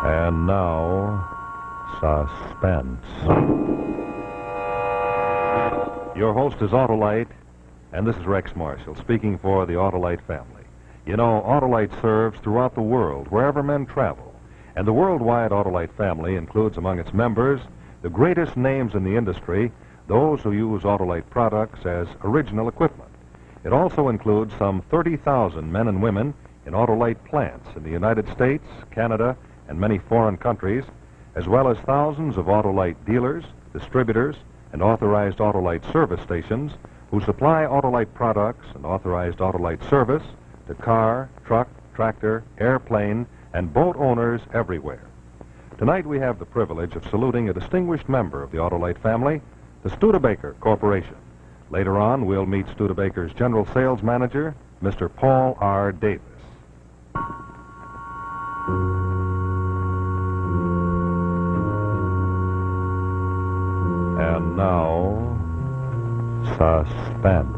And now, Suspense. Your host is Autolite, and this is Rex Marshall, speaking for the Autolite family. You know, Autolite serves throughout the world, wherever men travel. And the worldwide Autolite family includes among its members the greatest names in the industry, those who use Autolite products as original equipment. It also includes some 30,000 men and women in Autolite plants in the United States, Canada, and many foreign countries, as well as thousands of Autolite dealers, distributors, and authorized Autolite service stations who supply Autolite products and authorized Autolite service to car, truck, tractor, airplane, and boat owners everywhere. Tonight we have the privilege of saluting a distinguished member of the Autolite family, the Studebaker Corporation. Later on, we'll meet Studebaker's General Sales Manager, Mr. Paul R. Davis. And now, Suspense.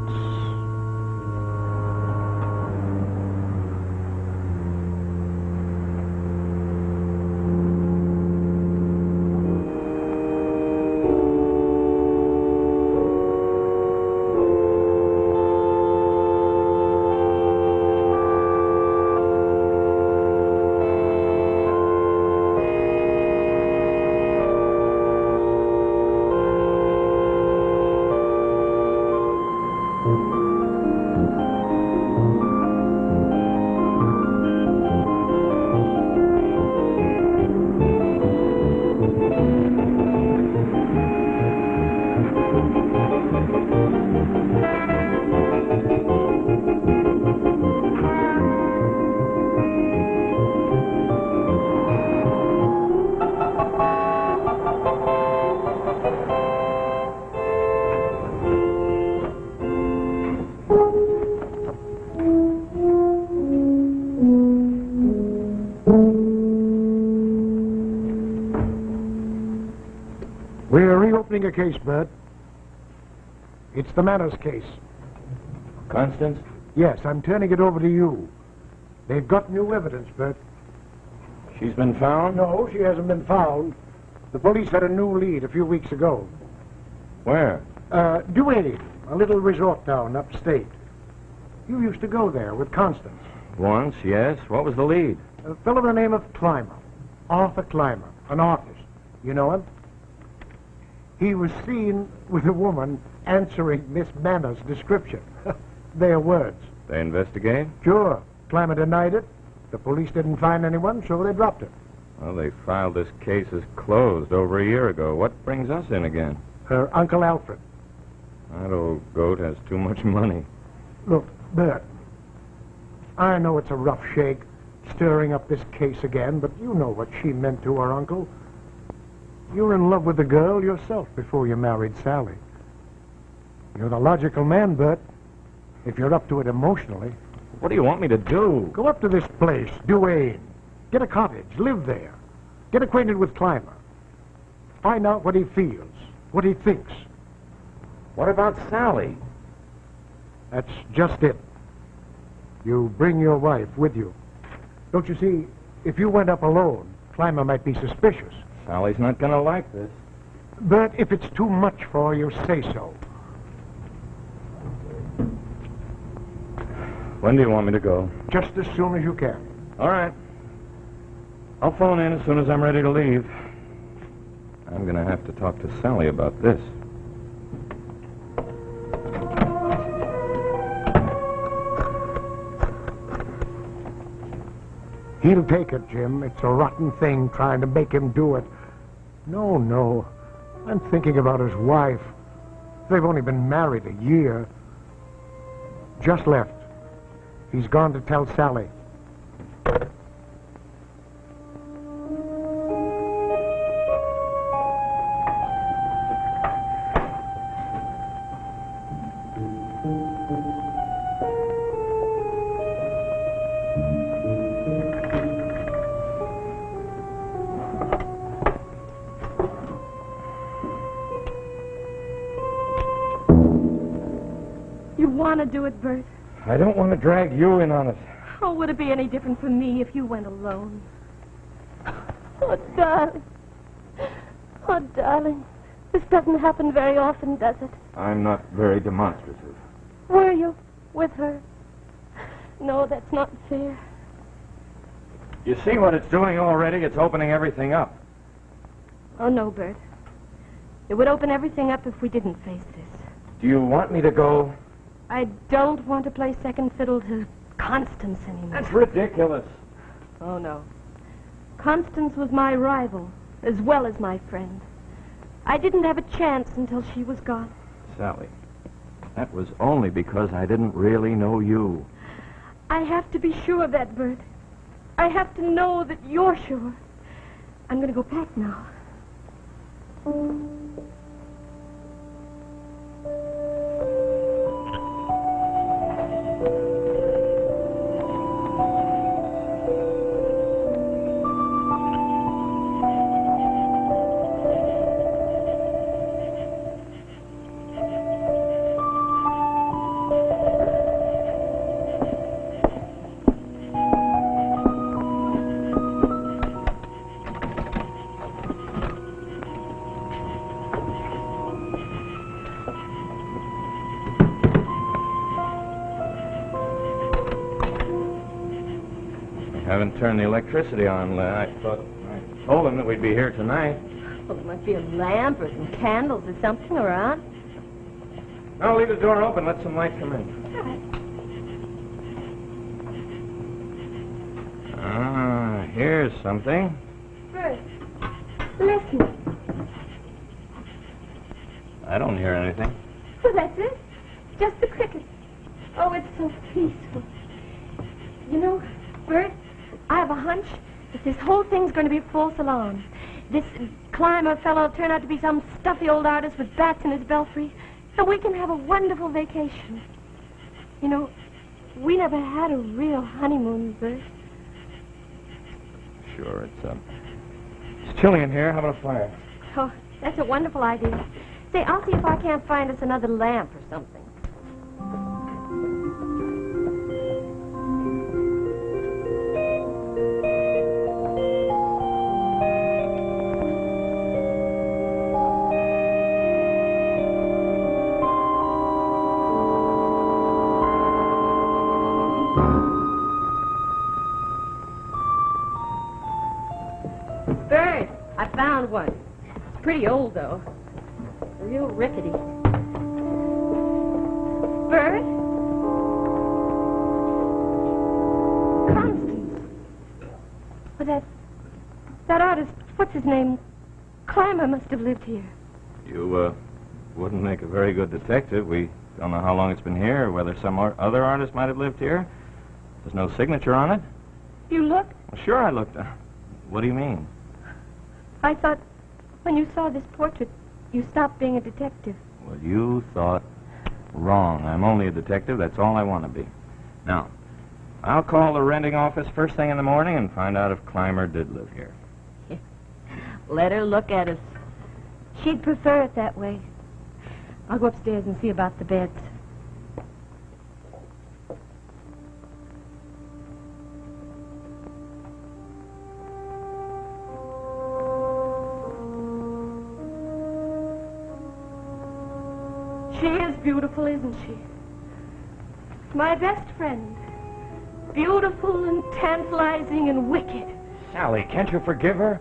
We're reopening a case, Bert. It's the Manners case. Constance? Yes, I'm turning it over to you. They've got new evidence, Bert. She's been found? No, she hasn't been found. The police had a new lead a few weeks ago. Where? Duane, a little resort town upstate. You used to go there with Constance. Once, yes. What was the lead? A fellow by the name of Clymer. Arthur Clymer, an artist. You know him? He was seen with a woman answering Miss Manners' description. Their words. They investigate? Sure. Clymer denied it. The police didn't find anyone, so they dropped it. Well, they filed this case as closed over a year ago. What brings us in again? Her Uncle Alfred. That old goat has too much money. Look, Bert, I know it's a rough shake, stirring up this case again, but you know what she meant to her uncle. You were in love with the girl yourself before you married Sally. You're the logical man, Bert, if you're up to it emotionally. What do you want me to do? Go up to this place, Duane. Get a cottage, live there. Get acquainted with Clymer. Find out what he feels, what he thinks. What about Sally? That's just it. You bring your wife with you. Don't you see, if you went up alone, Clymer might be suspicious. Sally's not going to like this. But if it's too much for you, say so. When do you want me to go? Just as soon as you can. All right. I'll phone in as soon as I'm ready to leave. I'm going to have to talk to Sally about this. He'll take it, Jim. It's a rotten thing trying to make him do it. No. I'm thinking about his wife. They've only been married a year. Just left. He's gone to tell Sally. You want to do it, Bert? I don't want to drag you in on it. Oh, would it be any different for me if you went alone? Oh, darling. Oh, darling. This doesn't happen very often, does it? I'm not very demonstrative. Were you with her? No, that's not fair. You see what it's doing already? It's opening everything up. Oh, no, Bert. It would open everything up if we didn't face this. Do you want me to go? I don't want to play second fiddle to Constance anymore. That's ridiculous. Oh, no. Constance was my rival, as well as my friend. I didn't have a chance until she was gone. Sally, that was only because I didn't really know you. I have to be sure of that, Bert. I have to know that you're sure. I'm going to go back now. Haven't turned the electricity on. I told him that we'd be here tonight. Well, there must be a lamp or some candles or something around. No, leave the door open. Let some light come in. All right. Ah, here's something. Bert, listen. I don't hear anything. So that's it? Just the crickets. Oh, it's so peaceful. You know, Bert, I have a hunch that this whole thing's going to be a false alarm. This Clymer fellow will turn out to be some stuffy old artist with bats in his belfry, and we can have a wonderful vacation. You know, we never had a real honeymoon, Bert. Sure, it's chilly in here. How about a fire? Oh, that's a wonderful idea. Say, I'll see if I can't find us another lamp or something. Bert, I found one. It's pretty old, though. Real rickety. Bert? Constance. Well, that artist, what's his name? Clymer must have lived here. You, wouldn't make a very good detective. We don't know how long it's been here, or whether some other artist might have lived here. There's no signature on it. You looked? Well, sure, I looked. What do you mean? I thought when you saw this portrait, you stopped being a detective. Well, you thought wrong. I'm only a detective. That's all I want to be. Now, I'll call the renting office first thing in the morning and find out if Clymer did live here. Let her look at us. She'd prefer it that way. I'll go upstairs and see about the beds. She is beautiful, isn't she? My best friend. Beautiful and tantalizing and wicked. Sally, can't you forgive her?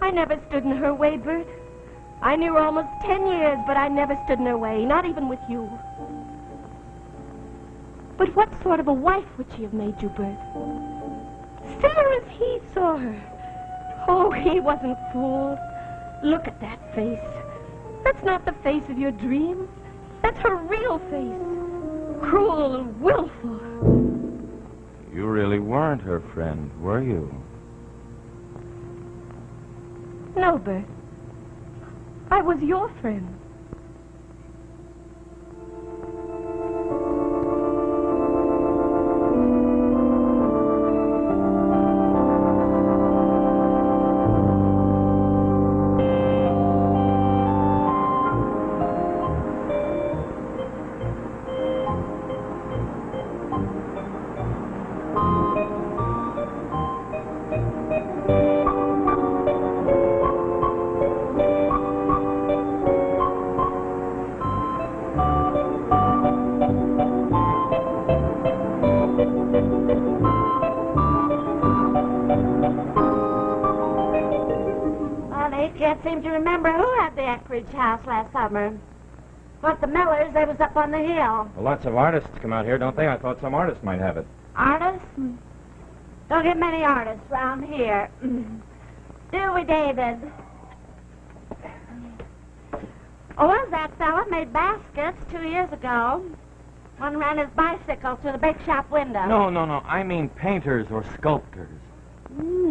I never stood in her way, Bert. I knew her almost 10 years, but I never stood in her way, not even with you. But what sort of a wife would she have made you, Bert? Fair as he saw her. Oh, he wasn't fooled. Look at that face. That's not the face of your dreams. That's her real face. Cruel and willful. You really weren't her friend, were you? No, Bert. I was your friend. seem to remember who had the Eckridge house last summer. But the Millers, they was up on the hill. Well, lots of artists come out here, don't they? I thought some artist might have it. Artists? Don't get many artists round here. Do we, David? Oh, was that fella made baskets 2 years ago. One ran his bicycle through the bake shop window. No. I mean painters or sculptors.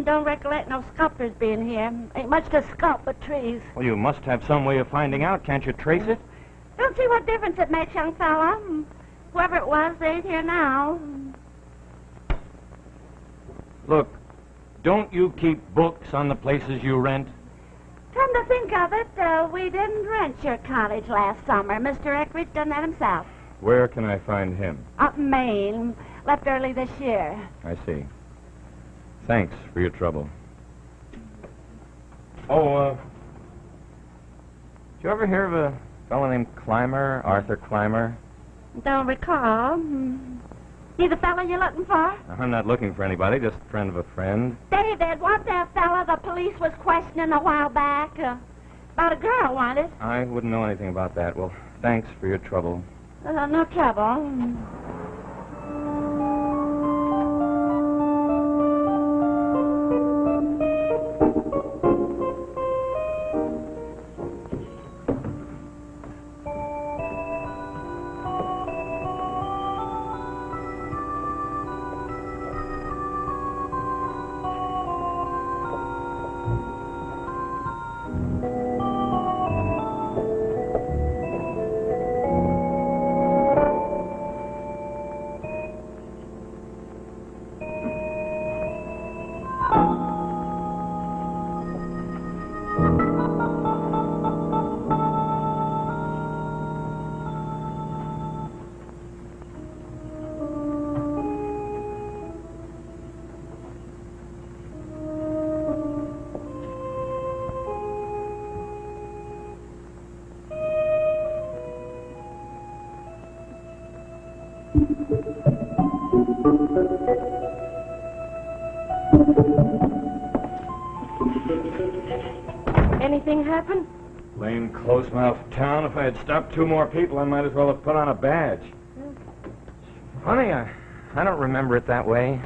Don't recollect no sculptors being here. Ain't much to sculpt but trees. Well, you must have some way of finding out. Can't you trace it? Don't see what difference it makes, young fella. Whoever it was, they ain't here now. Look, don't you keep books on the places you rent? Come to think of it, we didn't rent your cottage last summer. Mr. Eckridge done that himself. Where can I find him? Up in Maine. Left early this year. I see. Thanks for your trouble. Oh, did you ever hear of a fellow named Clymer, Arthur Clymer? Don't recall. He the fella you're looking for? I'm not looking for anybody, just a friend of a friend. David, wasn't that fella the police was questioning a while back? About a girl, wasn't it? I wouldn't know anything about that. Well, thanks for your trouble. No trouble. Anything happen? Lame close-mouthed town. If I had stopped 2 more people, I might as well have put on a badge. Funny, I don't remember it that way.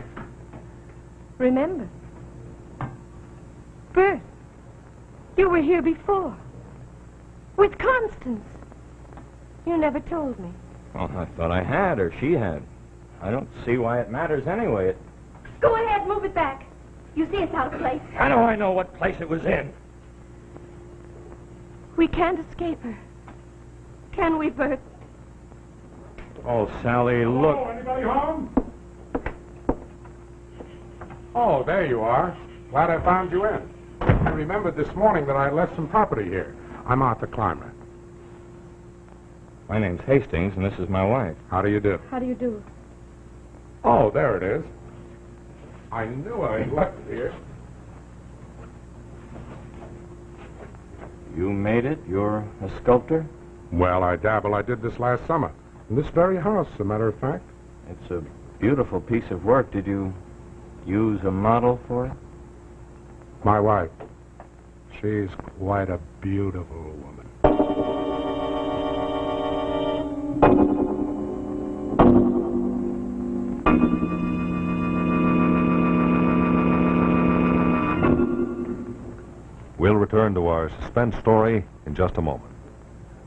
Remember? Bert, you were here before. With Constance. You never told me. Well, I thought I had, or she had. I don't see why it matters anyway. Go ahead, move it back. You see it's out of place. How do I know what place it was in? We can't escape her. Can we, Bert? Oh, Sally, look. Hello, anybody home? Oh, there you are. Glad I found you in. I remembered this morning that I left some property here. I'm Arthur Clymer. My name's Hastings, and this is my wife. How do you do? How do you do? Oh, there it is. I knew I left it here. You made it? You're a sculptor? Well, I dabble. I did this last summer. In this very house, as a matter of fact. It's a beautiful piece of work. Did you use a model for it? My wife. She's quite a beautiful woman. We'll return to our suspense story in just a moment.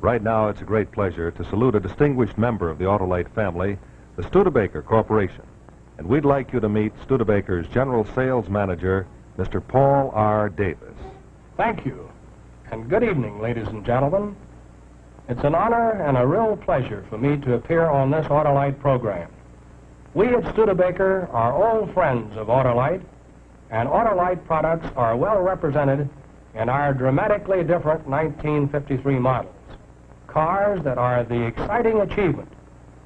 Right now, it's a great pleasure to salute a distinguished member of the Autolite family, the Studebaker Corporation. And we'd like you to meet Studebaker's General Sales Manager, Mr. Paul R. Davis. Thank you. And good evening, ladies and gentlemen. It's an honor and a real pleasure for me to appear on this Autolite program. We at Studebaker are old friends of Autolite, and Autolite products are well represented in our dramatically different 1953 models. Cars that are the exciting achievement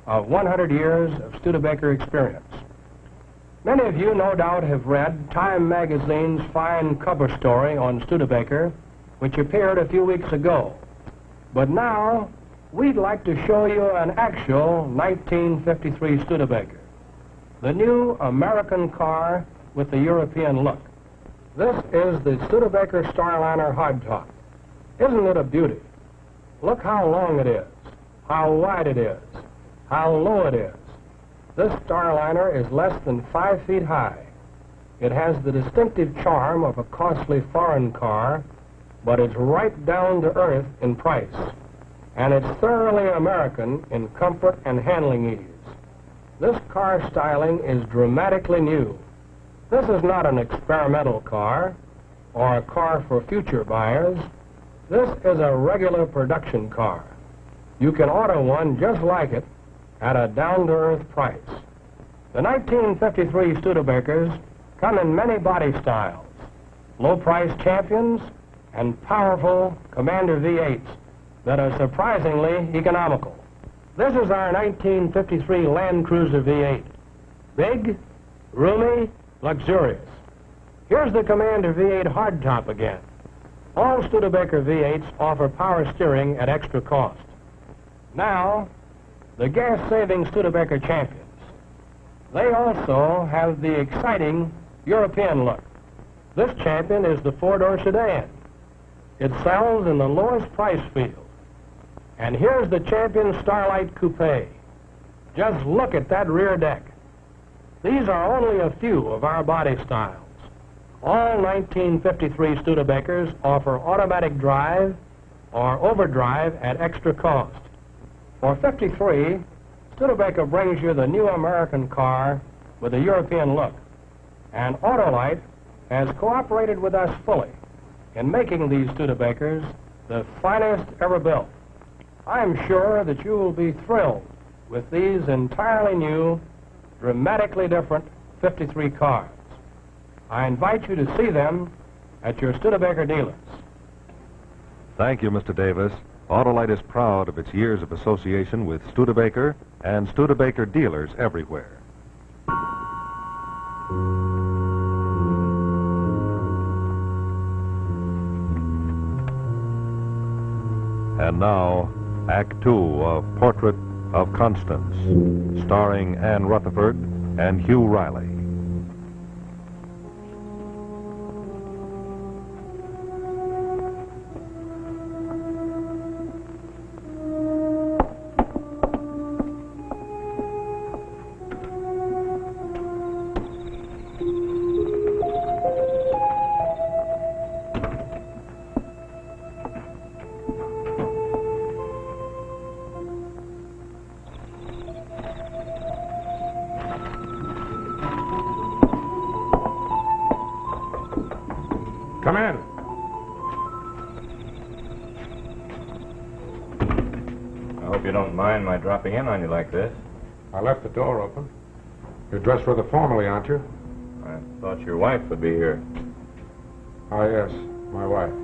of 100 years of Studebaker experience. Many of you no doubt have read Time magazine's fine cover story on Studebaker, which appeared a few weeks ago. But now, we'd like to show you an actual 1953 Studebaker, the new American car with the European look. This is the Studebaker Starliner hardtop, Isn't it a beauty? Look how long it is, how wide it is, how low it is. This Starliner is less than 5 feet high. It has the distinctive charm of a costly foreign car, but it's right down to earth in price. And it's thoroughly American in comfort and handling ease. This car styling is dramatically new. This is not an experimental car or a car for future buyers. This is a regular production car. You can order one just like it at a down-to-earth price. The 1953 Studebakers come in many body styles, low-price champions and powerful Commander V8s that are surprisingly economical. This is our 1953 Land Cruiser V8. Big, roomy, luxurious. Here's the Commander V8 hardtop again. All Studebaker V8s offer power steering at extra cost. Now, the gas-saving Studebaker Champions. They also have the exciting European look. This Champion is the four-door sedan. It sells in the lowest price field. And here's the Champion Starlight Coupe. Just look at that rear deck. These are only a few of our body styles. All 1953 Studebakers offer automatic drive or overdrive at extra cost. For 53, Studebaker brings you the new American car with a European look. And Autolite has cooperated with us fully in making these Studebakers the finest ever built. I'm sure that you will be thrilled with these entirely new, dramatically different 53 cars. I invite you to see them at your Studebaker dealers. Thank you, Mr. Davis. Autolite is proud of its years of association with Studebaker and Studebaker dealers everywhere. And now, Act Two of Portrait of Constance, starring Anne Rutherford and Hugh Riley. Come in. I hope you don't mind my dropping in on you like this. I left the door open. You're dressed rather formally, aren't you? I thought your wife would be here. Ah, yes, my wife.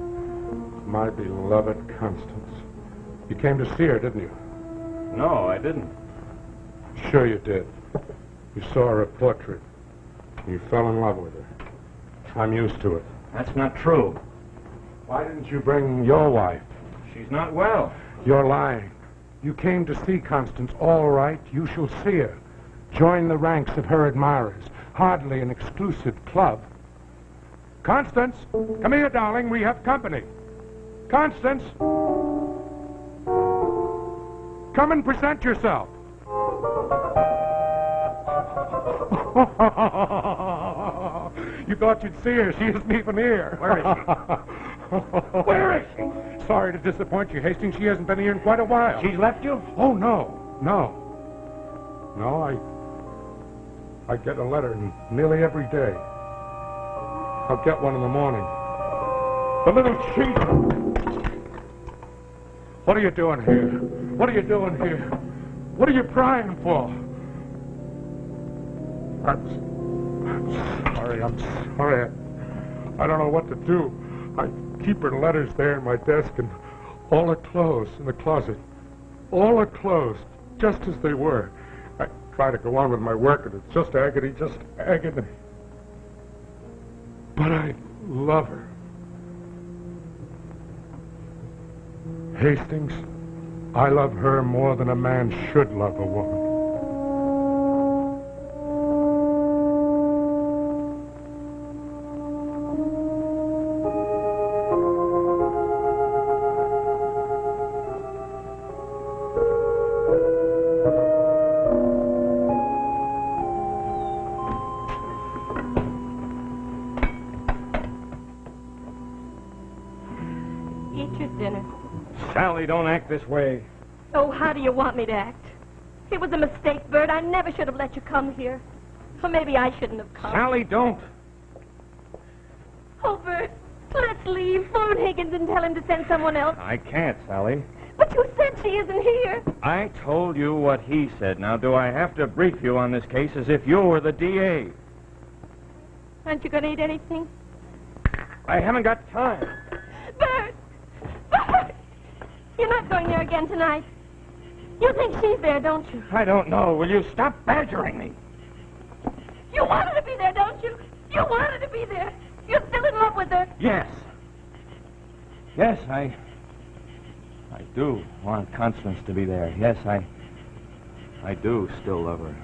My beloved Constance. You came to see her, didn't you? No, I didn't. Sure you did. You saw her portrait. You fell in love with her. I'm used to it. That's not true. Why didn't you bring your wife? She's not well. You're lying. You came to see Constance. All right, you shall see her. Join the ranks of her admirers. Hardly an exclusive club. Constance, come here, darling. We have company. Constance, come and present yourself. You thought you'd see her. She isn't even here. Where is she? Where is she? Sorry to disappoint you, Hastings. She hasn't been here in quite a while. She's left you? Oh, no. I get a letter nearly every day. I'll get one in the morning. The little cheat. What are you doing here? What are you doing here? What are you prying for? I'm sorry. I don't know what to do. I keep her letters there in my desk, and all are closed in the closet. All are closed, just as they were. I try to go on with my work, and it's just agony, just agony. But I love her. Hastings, I love her more than a man should love a woman. Sally, don't act this way. Oh, how do you want me to act? It was a mistake, Bert. I never should have let you come here. Or maybe I shouldn't have come. Sally, don't. Oh, Bert, let's leave. Phone Higgins and tell him to send someone else. I can't, Sally. But you said she isn't here. I told you what he said. Now, do I have to brief you on this case as if you were the DA? Aren't you going to eat anything? I haven't got time. Bert! Bert! You're not going there again tonight. You think she's there, don't you? I don't know. Will you stop badgering me? You want her to be there, don't you? You want her to be there. You're still in love with her. Yes. Yes, I do want Constance to be there. Yes, I do still love her.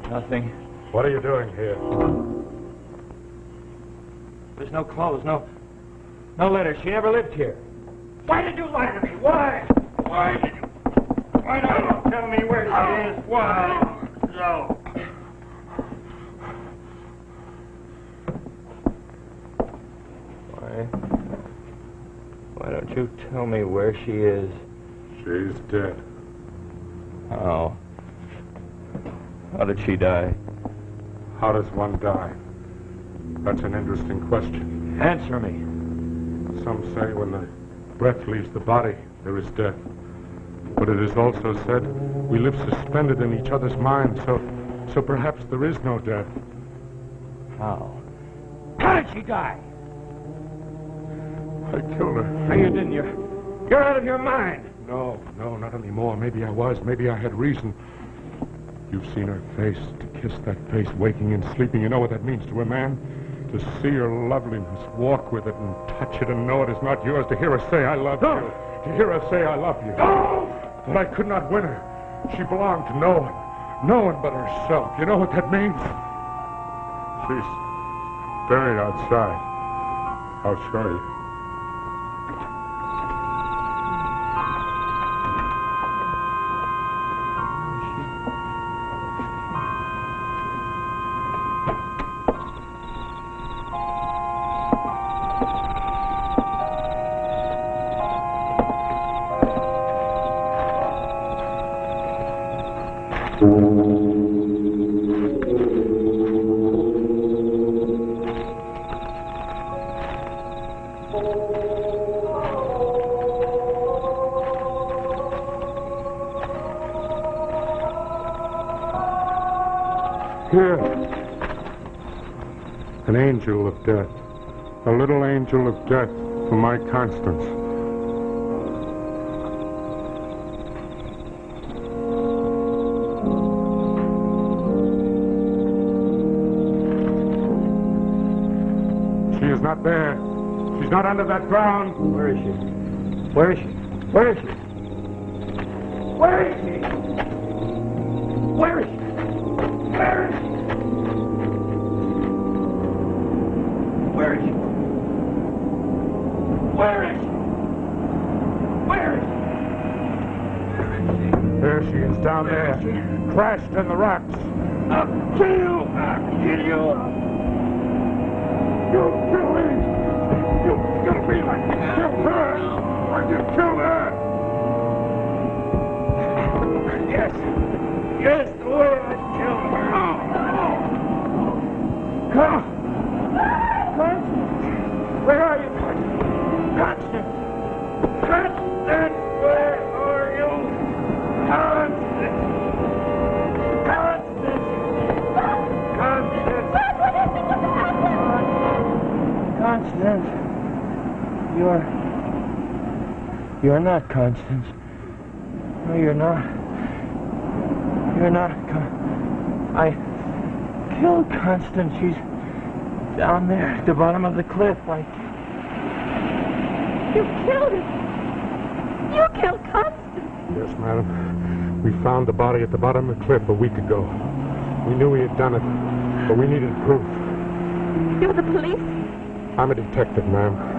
Nothing. What are you doing here? There's no clothes, no letters. She never lived here. Why did you lie to me? Why? Why don't you tell me where she is? Why? No. Why don't you tell me where she is? She's dead. How? How did she die? How does one die? That's an interesting question. Answer me. Some say when the breath leaves the body, there is death. But it is also said we live suspended in each other's minds, so perhaps there is no death. How? How did she die? I killed her. No, you didn't. You're out of your mind. No, not anymore. Maybe I was. Maybe I had reason. You've seen her face. To kiss that face, waking and sleeping, you know what that means to a man? To see her loveliness, walk with it and touch it and know it is not yours. To hear her say, I love you. To hear her say, I love you. But I could not win her. She belonged to no one. No one but herself. You know what that means? She's buried outside. I'll show you. Here. An angel of death. A little angel of death for my Constance. She is not there. She's not under that ground. Where is she? Where is she? Where is she? Where is she? Where is she? Where is she? Where is she? Where is she? Where is she? There she is, down there. Crashed in the rocks. I'll kill you! I'll kill you! You'll kill me! You'll kill me like you killed her! Like you killed her! Yes! Yes, the way I killed her! Constance! Where are you? Constance! Constance! Where are you? Constance! Constance! Constance! Constance! You're not Constance. No, you're not. You're not. I killed Constance. She's down there at the bottom of the cliff. You killed her. You killed Constance. Yes, madam. We found the body at the bottom of the cliff a week ago. We knew he had done it, but we needed proof. You're the police? I'm a detective, ma'am.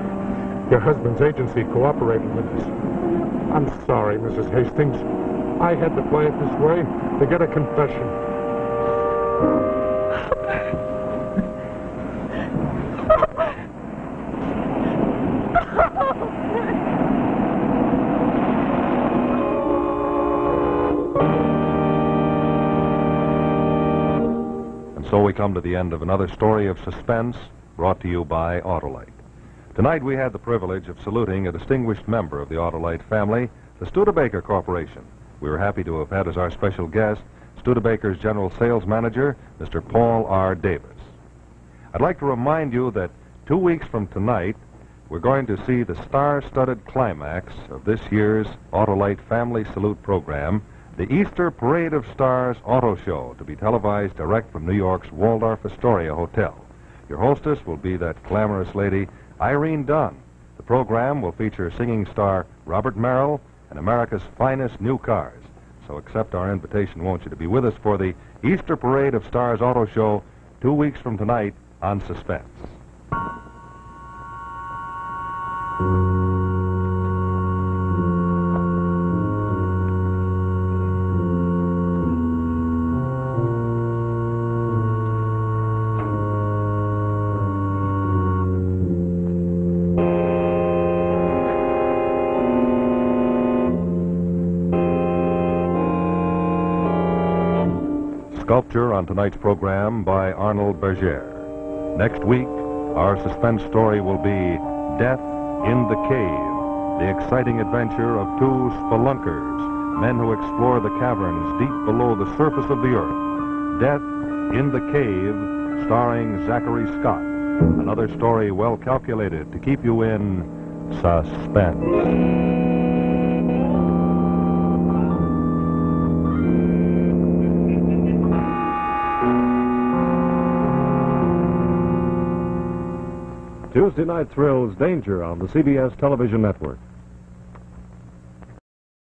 Your husband's agency cooperated with us. I'm sorry, Mrs. Hastings. I had to play it this way to get a confession. And so we come to the end of another story of suspense brought to you by Autolite. Tonight we had the privilege of saluting a distinguished member of the Autolite family, the Studebaker Corporation. We were happy to have had as our special guest Studebaker's General Sales Manager, Mr. Paul R. Davis. I'd like to remind you that 2 weeks from tonight, we're going to see the star-studded climax of this year's Autolite Family Salute program, the Easter Parade of Stars Auto Show, to be televised direct from New York's Waldorf Astoria Hotel. Your hostess will be that glamorous lady, Irene Dunn. The program will feature singing star Robert Merrill and America's finest new cars. So accept our invitation, won't you, to be with us for the Easter Parade of Stars Auto Show 2 weeks from tonight on Suspense. Sculpture on tonight's program by Arnold Berger. Next week, our suspense story will be Death in the Cave, the exciting adventure of two spelunkers, men who explore the caverns deep below the surface of the earth. Death in the Cave, starring Zachary Scott. Another story well calculated to keep you in suspense. Tuesday Night Thrills Danger on the CBS Television Network.